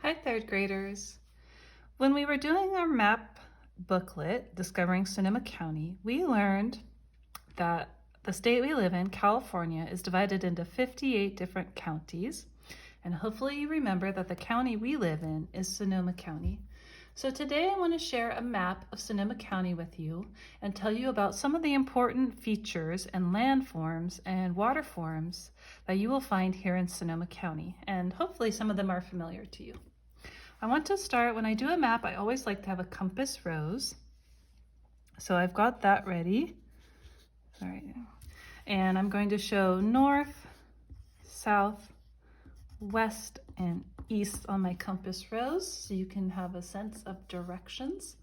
Hi, third graders. When we were doing our map booklet, Discovering Sonoma County, we learned that the state we live in, California, is divided into 58 different counties. And hopefully you remember that the county we live in is Sonoma County. So today I want to share a map of Sonoma County with you and tell you about some of the important features and landforms and water forms that you will find here in Sonoma County. And hopefully some of them are familiar to you. I want to start, when I do a map, I always like to have a compass rose. So I've got that ready. All right. And I'm going to show north, south, west, and east on my compass rose so you can have a sense of directions.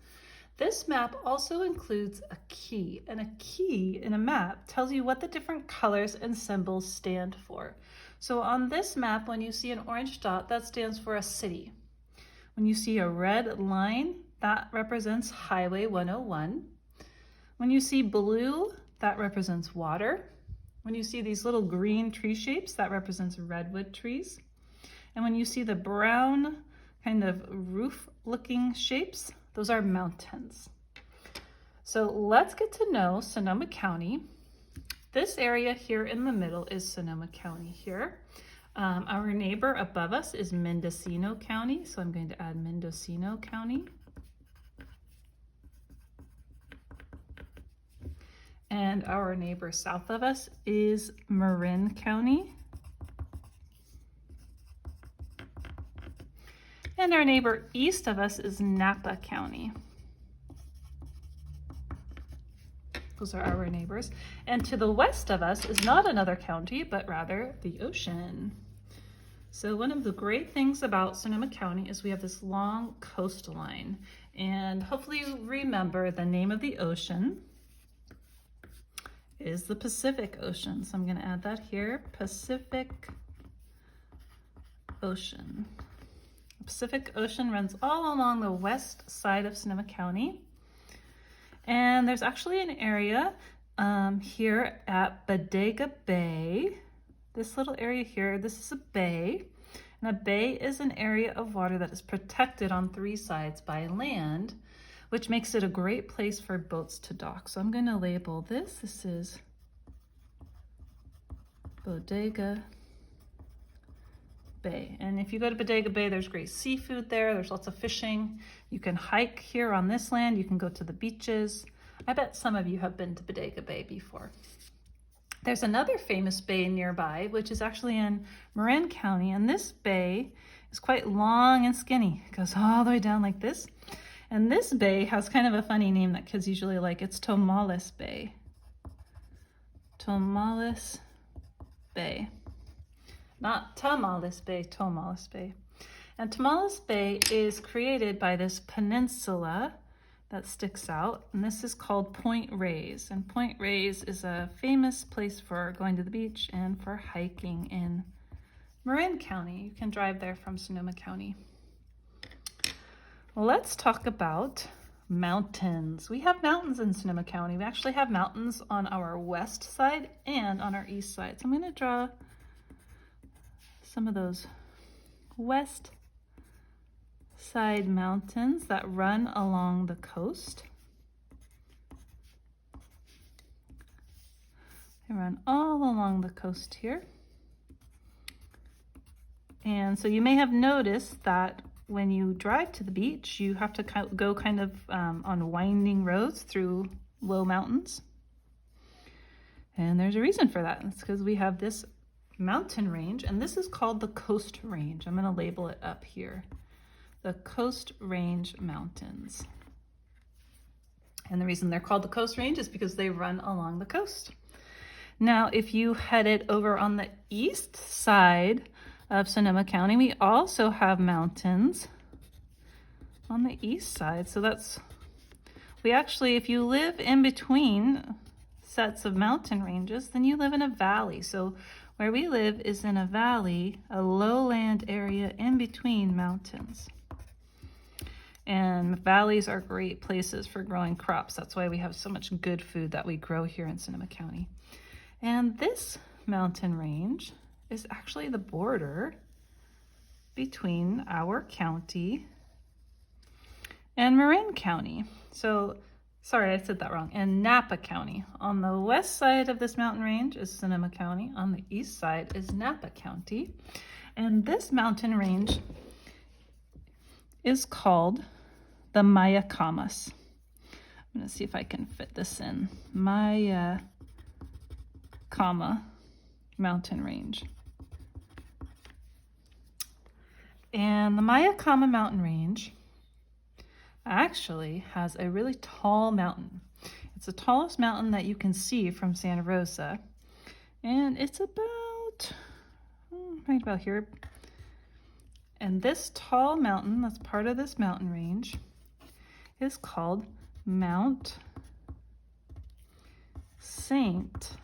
This map also includes a key, and a key in a map tells you what the different colors and symbols stand for. So on this map, when you see an orange dot, that stands for a city. When you see a red line, that represents Highway 101. When you see blue, that represents water. When you see these little green tree shapes, that represents redwood trees. And when you see the brown kind of roof-looking shapes, those are mountains. So let's get to know Sonoma County. This area here in the middle is Sonoma County here. Our neighbor above us is Mendocino County, so I'm going to add Mendocino County. And our neighbor south of us is Marin County. And our neighbor east of us is Napa County. Those are our neighbors. And to the west of us is not another county, but rather the ocean. So one of the great things about Sonoma County is we have this long coastline. And hopefully you remember the name of the ocean is the Pacific Ocean. So I'm going to add that here, Pacific Ocean. The Pacific Ocean runs all along the west side of Sonoma County. And there's actually an area here at Bodega Bay. This little area here, this is a bay. And a bay is an area of water that is protected on three sides by land, which makes it a great place for boats to dock. So I'm going to label this. This is Bodega Bay. And if you go to Bodega Bay, there's great seafood there. There's lots of fishing. You can hike here on this land. You can go to the beaches. I bet some of you have been to Bodega Bay before. There's another famous bay nearby, which is actually in Marin County. And this bay is quite long and skinny. It goes all the way down like this. And this bay has kind of a funny name that kids usually like. It's Tomales Bay. Tomales Bay. Not Tamales Bay, Tomales Bay. And Tomales Bay is created by this peninsula that sticks out, and this is called Point Reyes. And Point Reyes is a famous place for going to the beach and for hiking in Marin County. You can drive there from Sonoma County. Well, let's talk about mountains. We have mountains in Sonoma County. We actually have mountains on our west side and on our east side. So I'm going to draw some of those west side mountains that run along the coast. They run all along the coast here. And so you may have noticed that when you drive to the beach, you have to go kind of on winding roads through low mountains. And there's a reason for that. It's because we have this mountain range, and this is called the Coast Range. I'm going to label it up here. The Coast Range Mountains. And the reason they're called the Coast Range is because they run along the coast. Now, if you headed over on the east side of Sonoma County, we also have mountains on the east side. So if you live in between sets of mountain ranges, then you live in a valley. So where we live is in a valley, a lowland area in between mountains. And valleys are great places for growing crops. That's why we have so much good food that we grow here in Sonoma County. And this mountain range is actually the border between our county and Marin County. So, sorry, I said that wrong. And Napa County. On the west side of this mountain range is Sonoma County. On the east side is Napa County. And this mountain range is called the Mayacamas. I'm going to see if I can fit this in. Mayacama mountain range. And the Mayacama mountain range actually has a really tall mountain. It's the tallest mountain that you can see from Santa Rosa. And it's about, right about here. And this tall mountain, that's part of this mountain range, is called Mount Saint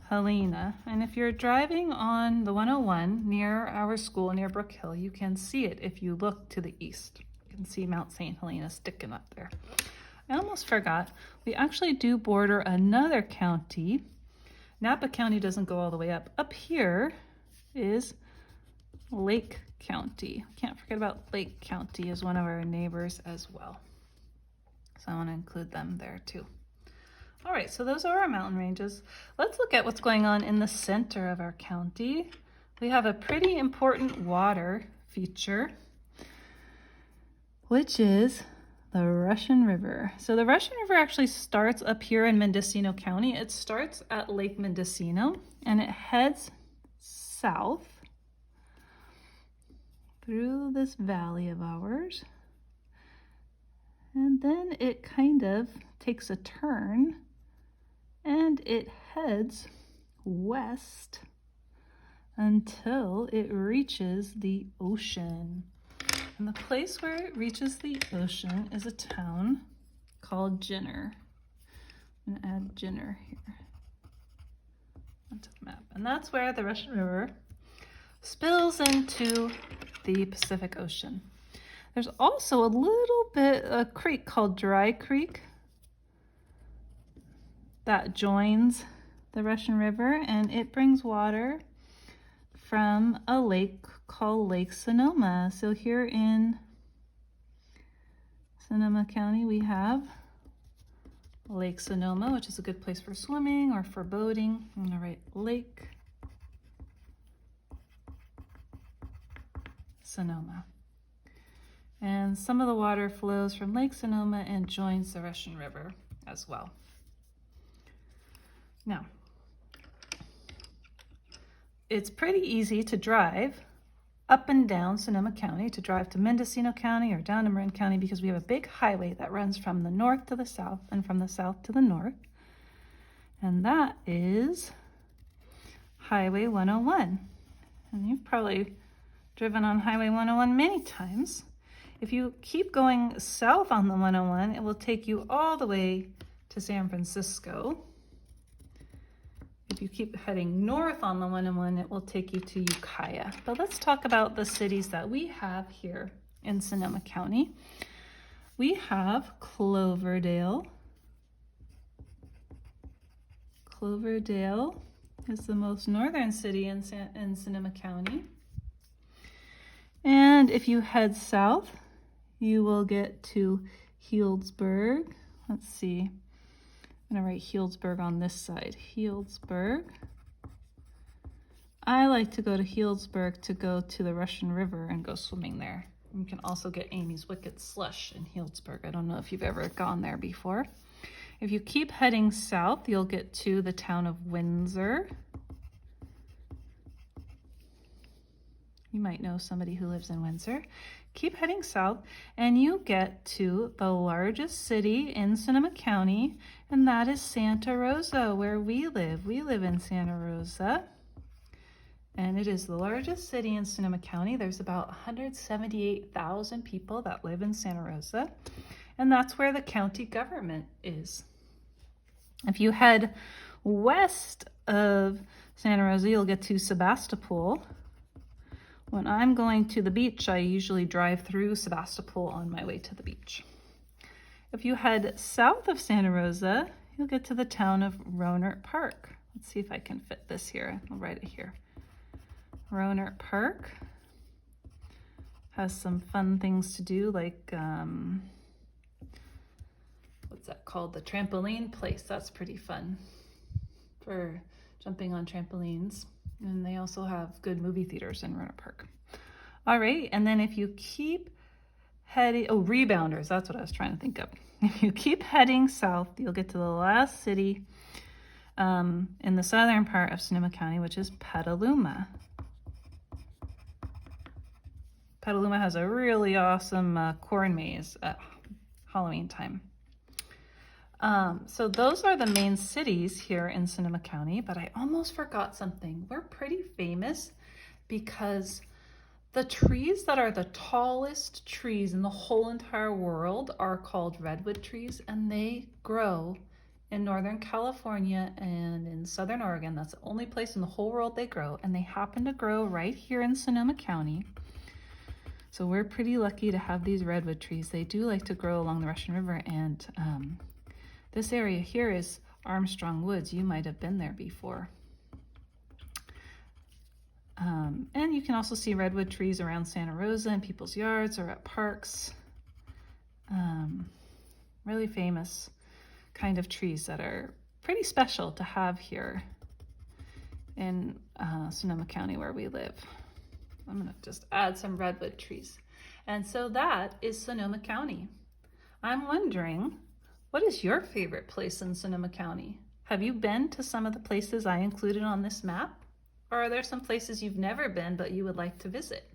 Helena. And if you're driving on the 101 near our school, near Brook Hill, you can see it if you look to the east. You can see Mount Saint Helena sticking up there. I almost forgot, we actually do border another county. Napa County doesn't go all the way up. Up here is Lake County. Can't forget about Lake County as one of our neighbors as well. So I want to include them there too. All right, so those are our mountain ranges. Let's look at what's going on in the center of our county. We have a pretty important water feature, which is the Russian River. So the Russian River actually starts up here in Mendocino County. It starts at Lake Mendocino and it heads south through this valley of ours. And then it kind of takes a turn and it heads west until it reaches the ocean. And the place where it reaches the ocean is a town called Jenner. I'm gonna add Jenner here onto the map. And that's where the Russian River spills into the Pacific Ocean. There's also a little bit, a creek called Dry Creek that joins the Russian River, and it brings water from a lake called Lake Sonoma. So here in Sonoma County, we have Lake Sonoma, which is a good place for swimming or for boating. I'm gonna write Lake Sonoma. And some of the water flows from Lake Sonoma and joins the Russian River as well. Now, it's pretty easy to drive up and down Sonoma County, to drive to Mendocino County or down to Marin County, because we have a big highway that runs from the north to the south and from the south to the north. And that is Highway 101. And you've probably driven on Highway 101 many times. If you keep going south on the 101, it will take you all the way to San Francisco. If you keep heading north on the 101, it will take you to Ukiah. But let's talk about the cities that we have here in Sonoma County. We have Cloverdale. Cloverdale is the most northern city in Sonoma County. And if you head south, you will get to Healdsburg. Let's see. I'm gonna write Healdsburg on this side. Healdsburg. I like to go to Healdsburg to go to the Russian River and go swimming there. You can also get Amy's Wicked Slush in Healdsburg. I don't know if you've ever gone there before. If you keep heading south, you'll get to the town of Windsor. You might know somebody who lives in Windsor. Keep heading south and you get to the largest city in Sonoma County, and that is Santa Rosa, where we live. We live in Santa Rosa, and it is the largest city in Sonoma County. There's about 178,000 people that live in Santa Rosa, and that's where the county government is. If you head west of Santa Rosa, you'll get to Sebastopol. When I'm going to the beach, I usually drive through Sebastopol on my way to the beach. If you head south of Santa Rosa, you'll get to the town of Rohnert Park. Let's see if I can fit this here. I'll write it here. Rohnert Park has some fun things to do, like what's that called? The trampoline place. That's pretty fun for jumping on trampolines. And they also have good movie theaters in Rohnert Park. All right, and then if you keep heading, oh, Rebounders, that's what I was trying to think of. If you keep heading south, you'll get to the last city in the southern part of Sonoma County, which is Petaluma. Petaluma has a really awesome corn maze at Halloween time. So those are the main cities here in Sonoma County, but I almost forgot something. We're pretty famous because the trees that are the tallest trees in the whole entire world are called redwood trees, and they grow in Northern California and in Southern Oregon. That's the only place in the whole world they grow, and they happen to grow right here in Sonoma County. So we're pretty lucky to have these redwood trees. They do like to grow along the Russian River, and this area here is Armstrong Woods. You might have been there before. And you can also see redwood trees around Santa Rosa in people's yards or at parks. Really famous kind of trees that are pretty special to have here in Sonoma County where we live. I'm gonna just add some redwood trees. And so that is Sonoma County. I'm wondering, what is your favorite place in Sonoma County? Have you been to some of the places I included on this map? Or are there some places you've never been but you would like to visit?